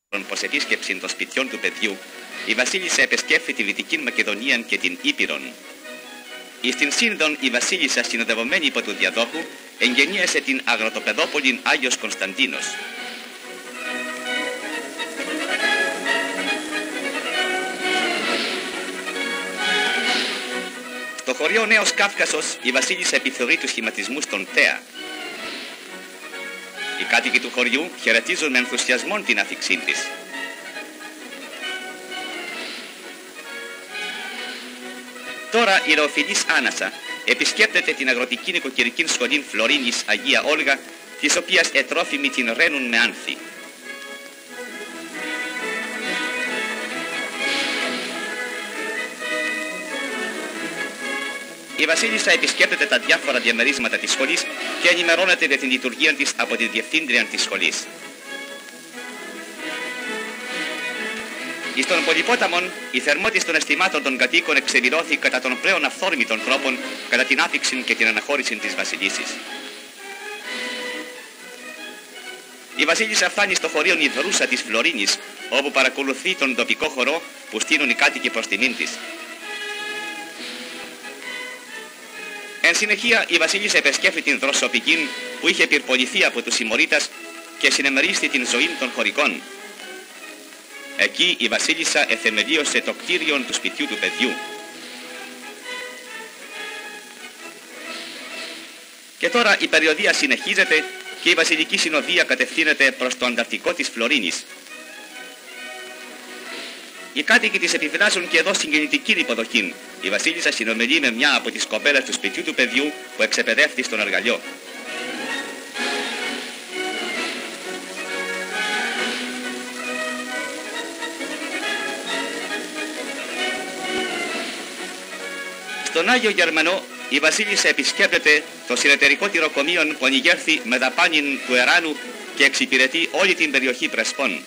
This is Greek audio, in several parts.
προς επίσκεψη των σπιτιών του παιδιού, η βασίλισσα επισκέφθη τη Δυτική Μακεδονία και την Ήπειρον. Εις την Σύνδον η βασίλισσα, συνοδευομένη υπό του διαδόχου, εγγενίασε την αγροτοπεδόπολην Άγιος Κωνσταντίνος. Στο χωριό Νέος Κάφκασος η βασίλισσα επιθεωρεί τους σχηματισμούς των ΤΕΑ. Οι κάτοικοι του χωριού χαιρετίζουν με ενθουσιασμό την άφιξή της. Τώρα η Ροοφιλής Άνασα επισκέπτεται την αγροτική νοικοκυρική σχολή Φλωρίνης Αγία Όλγα, της οποίας ετρόφιμοι την ραίνουν με άνθη. Η βασίλισσα επισκέπτεται τα διάφορα διαμερίσματα της σχολής και ενημερώνεται για την λειτουργία της από τη διευθύντρια της σχολής. Εις των πολυπόταμων, η θερμότης των αισθημάτων των κατοίκων εξεβηρώθη κατά των πλέον αυθόρμητων τρόπων κατά την άφιξη και την αναχώρηση της βασιλίσης. Η βασίλισσα φτάνει στο χωρίο Ιδρούσα της Φλωρίνης, όπου παρακολουθεί τον τοπικό χορό που στείνουν οι κάτοικοι προς τιμήν της. Εν συνεχεία, η βασίλισσα επισκέφθη την Δροσοπική που είχε πυρποληθεί από τους συμμορίτας και συνεμερίστη την ζωή των χωρικών. Εκεί η βασίλισσα εθεμελίωσε το κτίριο του σπιτιού του παιδιού. Και τώρα η περιοδεία συνεχίζεται και η βασιλική συνοδεία κατευθύνεται προς το ανταρτικό της Φλωρίνης. Οι κάτοικοι της επιφυλάσσουν και εδώ συγγεννητική υποδοχή. Η βασίλισσα συνομιλεί με μια από τις κοπέλες του σπιτιού του παιδιού που εξεπαιδεύτηκε στον εργαλειό. Στον Άγιο Γερμανό η βασίλισσα επισκέπτεται το συνεταιρικό τυροκομείο που ανοιγέρθη με δαπάνην του Εράνου και εξυπηρετεί όλη την περιοχή Πρεσπών.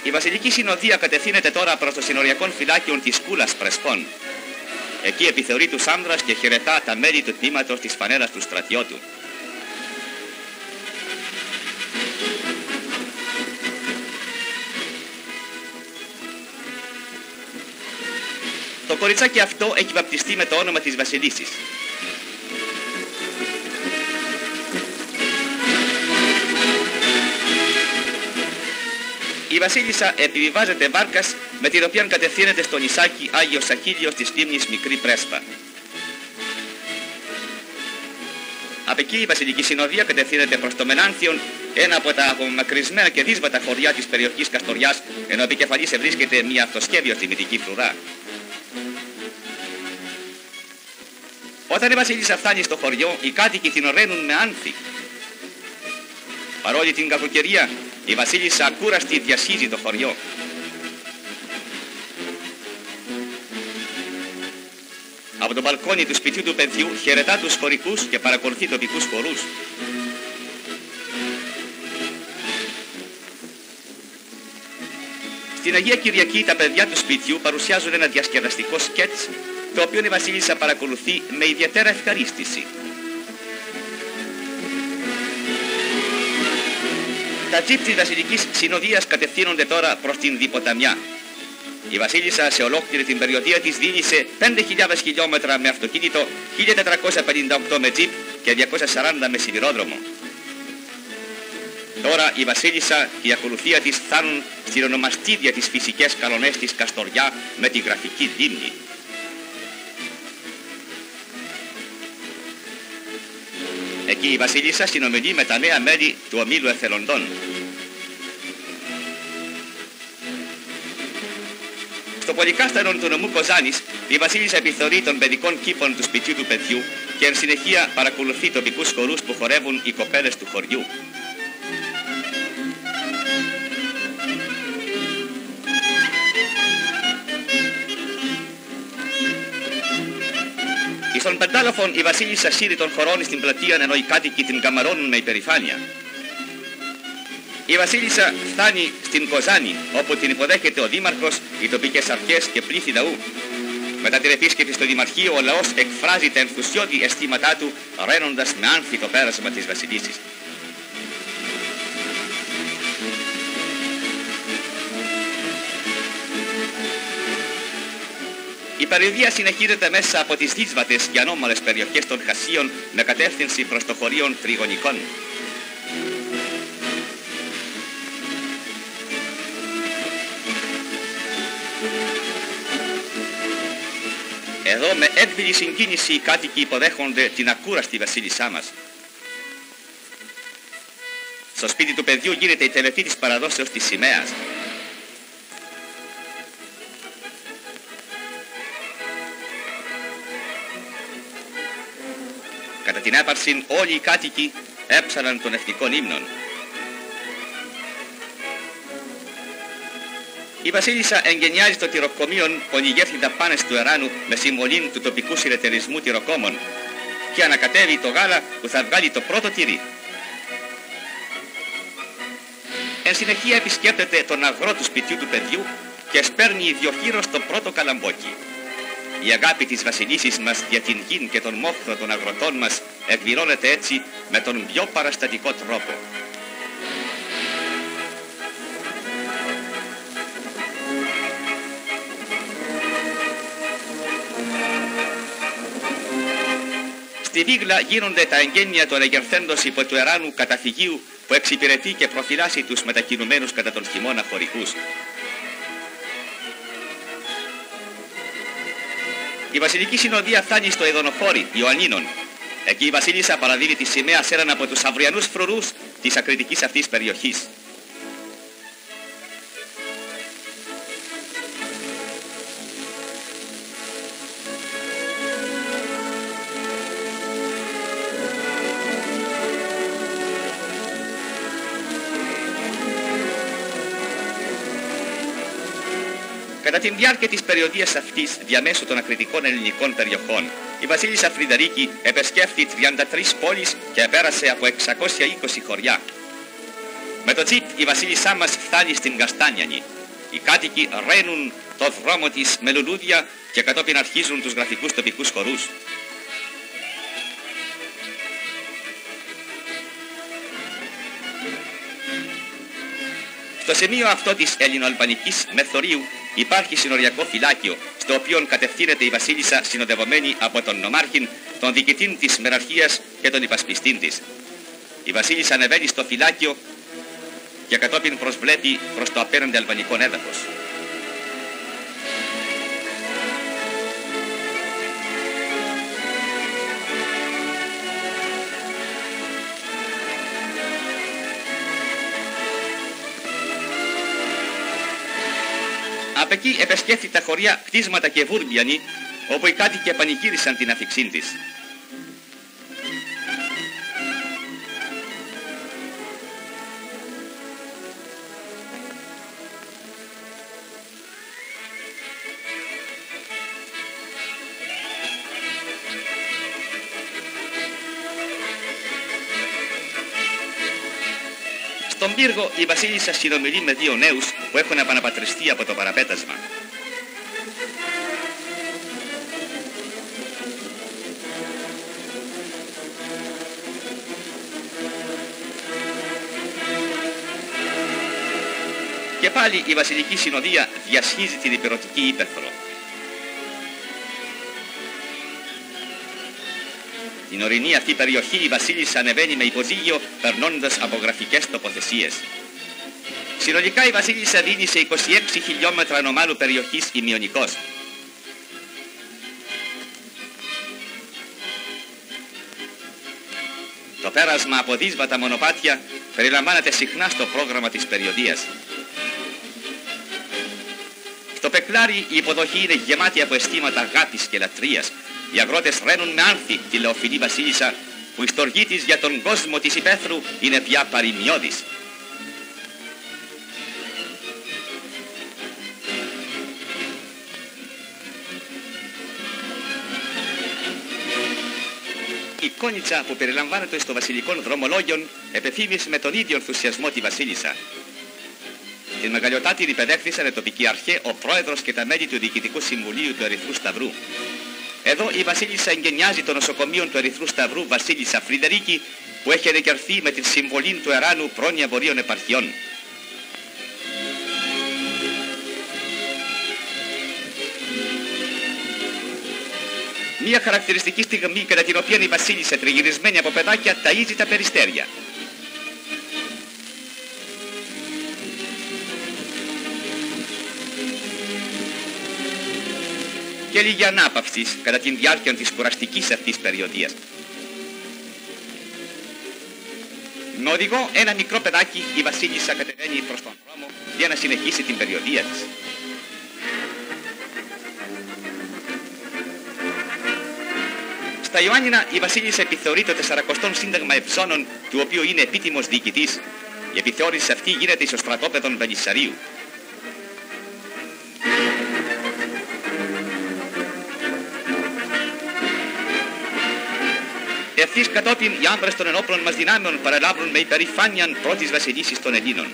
Η βασιλική συνοδεία κατευθύνεται τώρα προς το συνοριακό φυλάκιο της Κούλας Πρεσπών. Εκεί επιθεωρεί τους άνδρας και χαιρετά τα μέλη του τμήματος της φανέλας του στρατιώτου. Το κοριτσάκι αυτό έχει βαπτιστεί με το όνομα της βασιλίσης. Η βασίλισσα επιβιβάζεται βάρκας με την οποία κατευθύνεται στο νησάκι Άγιος Αχίλιος της λίμνης Μικρή Πρέσπα. Από εκεί η βασιλική συνοδεία κατευθύνεται προς το Μενάνθιον, ένα από τα απομακρυσμένα και δύσβατα χωριά της περιοχής Καστοριάς, ενώ επικεφαλής βρίσκεται μια αυτοσκεύειος τιμητική φρουρά. Όταν η βασίλισσα φτάνει στο χωριό, οι κάτοικοι την οραίνουν με άνθη. Παρόλη την κακοκαιρία, η βασίλισσα ακούραστη διασχίζει το χωριό. Από το μπαλκόνι του σπιτιού του παιδιού χαιρετά τους χωρικούς και παρακολουθεί τοπικούς χορούς. Στην Αγία Κυριακή τα παιδιά του σπιτιού παρουσιάζουν ένα διασκεδαστικό σκέτς, το οποίο η βασίλισσα παρακολουθεί με ιδιαίτερα ευχαρίστηση. Τα τζιπ της βασιλικής συνοδείας κατευθύνονται τώρα προς την Διποταμιά. Η βασίλισσα σε ολόκληρη την περιοδία της δίλησε 5.000 χιλιόμετρα με αυτοκίνητο, 1.458 με τζιπ και 240 με σιδηρόδρομο. Τώρα η βασίλισσα και η ακολουθία της φτάνουν στην ονομαστίδια της φυσικές καλονές της Καστοριά με τη γραφική λίμνη. Εκεί η βασίλισσα συνομιλεί με τα νέα μέλη του ομίλου εθελοντών. Στο πολυκάστανο του νομού Κοζάνης, η βασίλισσα επιθεωρεί των παιδικών κήπων του σπιτιού του παιδιού και εν συνεχεία παρακολουθεί τοπικούς χορούς που χορεύουν οι κοπέλες του χωριού. Στον Πεντάλοφον η βασίλισσα σύρει των χωρών στην πλατεία, ενώ οι κάτοικοι την καμαρώνουν με υπερηφάνεια. Η βασίλισσα φτάνει στην Κοζάνη, όπου την υποδέχεται ο δήμαρχος, οι τοπικές αρχές και πλήθη λαού. Μετά την επίσκεψη στο Δημαρχείο, ο λαός εκφράζει τα ενθουσιώδη αισθήματά του, ραίνοντας με άνθη το πέρασμα της βασιλίσης. Η περιοδεία συνεχίζεται μέσα από τις δύσβατες και ανώμαλες περιοχές των Χασίων με κατεύθυνση προς το χωρίον Τριγωνικών. Εδώ με έκπληκτη συγκίνηση οι κάτοικοι υποδέχονται την ακούραστη βασίλισσά μας. Στο σπίτι του παιδιού γίνεται η τελετή της παραδόσεως της σημαίας. Κατά την έπαρση όλοι οι κάτοικοι έψαλαν των ευτικών ύμνων. Η βασίλισσα εγκαινιάζει στο τυροκομείο πονηγεύθη ταπάνες του Εράνου με συμβολήν του τοπικού συνεταιρισμού τυροκόμων και ανακατεύει το γάλα που θα βγάλει το πρώτο τυρί. Εν συνεχεία επισκέπτεται τον αγρό του σπιτιού του παιδιού και σπέρνει ιδιοχείρος το πρώτο καλαμπόκι. Η αγάπη της βασιλίσης μας για την γην και τον μόχθο των αγροτών μας εκπληρώνεται έτσι με τον πιο παραστατικό τρόπο. Στη Βίγλα γίνονται τα εγγένεια των εγερθέντος υπό του Εράνου καταφυγίου που εξυπηρετεί και προφυλάσσει τους μετακινουμένους κατά τον χειμώνα χωρικούς. Η βασιλική συνοδεία φτάνει στο Εδωνοφόρι Ιωαννίνων. Εκεί η βασίλισσα παραδίδει τη σημαία σε έναν από τους αυριανούς φρουρούς της ακριτικής αυτής περιοχής. Κατά τη διάρκεια της περιοδίας αυτής, διαμέσου των ακριτικών ελληνικών περιοχών, η βασίλισσα Φρυδερίκη επεσκέφθη 33 πόλεις και επέρασε από 620 χωριά. Με το τζιπ η βασίλισσά μας φτάνει στην Καστάνιανη. Οι κάτοικοι ραίνουν το δρόμο της με λουλούδια και κατόπιν αρχίζουν τους γραφικούς τοπικούς χορούς. Στο σημείο αυτό της ελληνοαλβανικής μεθορίου υπάρχει συνοριακό φυλάκιο, στο οποίο κατευθύνεται η βασίλισσα συνοδευομένη από τον νομάρχην, τον διοικητή της μεραρχίας και τον υπασπιστή της. Η βασίλισσα ανεβαίνει στο φυλάκιο και κατόπιν προσβλέπει προς το απέναντι αλβανικό έδαφος. Από εκεί επεσκέφθη τα χωριά Κτίσματα και Βούρμπιανη, όπου οι κάτοικοι πανηγύρισαν την αφιξή της. Στον πύργο η βασίλισσα συνομιλεί με δύο νέους που έχουν επαναπατριστεί από το παραπέτασμα. Και πάλι η βασιλική συνοδεία διασχίζει την υπηρωτική ύπαιθρο. Την ορεινή αυτή περιοχή η βασίλισσα ανεβαίνει με υποζύγιο περνώντας από γραφικές τοποθεσίες. Συνολικά η βασίλισσα δίνει σε 26 χιλιόμετρα ανωμάλου περιοχής ημιονικός. Το πέρασμα από δύσβατα μονοπάτια περιλαμβάνεται συχνά στο πρόγραμμα της περιοδίας. Στο Πεκλάρι η υποδοχή είναι γεμάτη από αισθήματα αγάπης και λατρείας. Οι αγρότες ραίνουν με άνθη τη λεοφιλή βασίλισσα, που η στοργή της για τον κόσμο της υπαίθρου είναι πια παροιμιώδης. Η κόνιτσα που περιλαμβάνεται στο βασιλικών δρομολόγιον επεφήμισε με τον ίδιο ενθουσιασμό τη βασίλισσα. Την μεγαλειοτάτη υπεδέχθησαν η τοπική αρχή, ο πρόεδρος και τα μέλη του Διοικητικού Συμβουλίου του Ερυθρού Σταυρού. Εδώ η βασίλισσα εγκαινιάζει το νοσοκομείο του Ερυθρού Σταυρού Βασίλισσα Φρυδερίκη, που έχει ενεκερθεί με την συμβολή του Εράνου πρόνοια βορείων επαρχιών. Μια χαρακτηριστική στιγμή κατά την οποία η βασίλισσα τριγυρισμένη από παιδάκια ταΐζει τα περιστέρια. Και λίγη ανάπαυσης κατά την διάρκεια της κουραστικής αυτής περιοδίας. Με οδηγό ένα μικρό παιδάκι η βασίλισσα κατεβαίνει προς τον δρόμο για να συνεχίσει την περιοδία της. Στα Ιωάννινα η βασίλισσα επιθεωρεί το 40ο Σύνταγμα Ευζώνων, του οποίου είναι επίτιμος διοικητής. Η επιθεώρηση αυτή γίνεται στο στρατόπεδο Βελισσαρίου. Ευθύς κατόπιν οι άντρες των ενόπλων μας δυνάμεων παραλάβουν με υπερηφάνειαν πρώτης βασιλίσσης των Ελλήνων.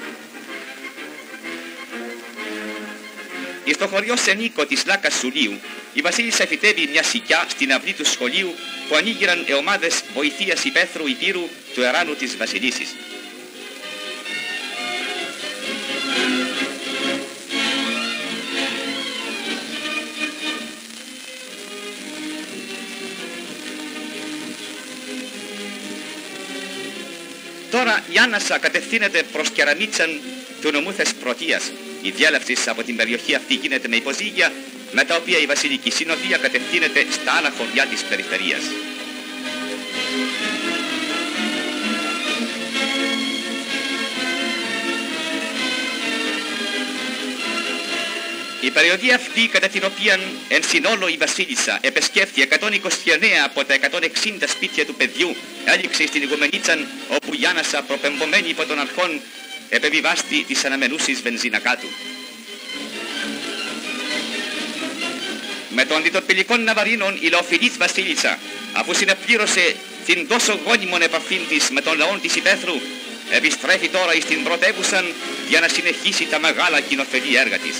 Εις το χωριό Σενίκο της Λάκας Σουλίου, η βασίλισσα φυτεύει μια σικιά στην αυλή του σχολείου που ανοίγηραν ομάδες βοηθείας υπαίθρου υπήρου του Εράνου της βασιλίσσης. Τώρα η Άννασα κατευθύνεται προς Κεραμίτσαν του νομού Θεσπρωτείας. Η διέλευση από την περιοχή αυτή γίνεται με υποζύγια, με τα οποία η βασιλική συνοδεία κατευθύνεται στα άλλα χωριά της περιφερείας. Η περιοδία αυτή, κατά την οποία εν συνόλο η βασίλισσα επεσκέφθη 129 από τα 160 σπίτια του παιδιού, έληξε στην Ιγουμενίτσαν, όπου η Άννασα, προπεμβωμένη υπό των αρχών, επεβιβάστη της αναμενούσης βενζίνακά του. Με των αντιτορπιλικών ναυαρίνων η λαοφιλής βασίλισσα, αφού συνεπλήρωσε την τόσο γόνιμον επαφήν της με τον λαόν της υπαίθρου, επιστρέφει τώρα εις την πρωτεύουσαν για να συνεχίσει τα μεγάλα κοινοφελή έργα της.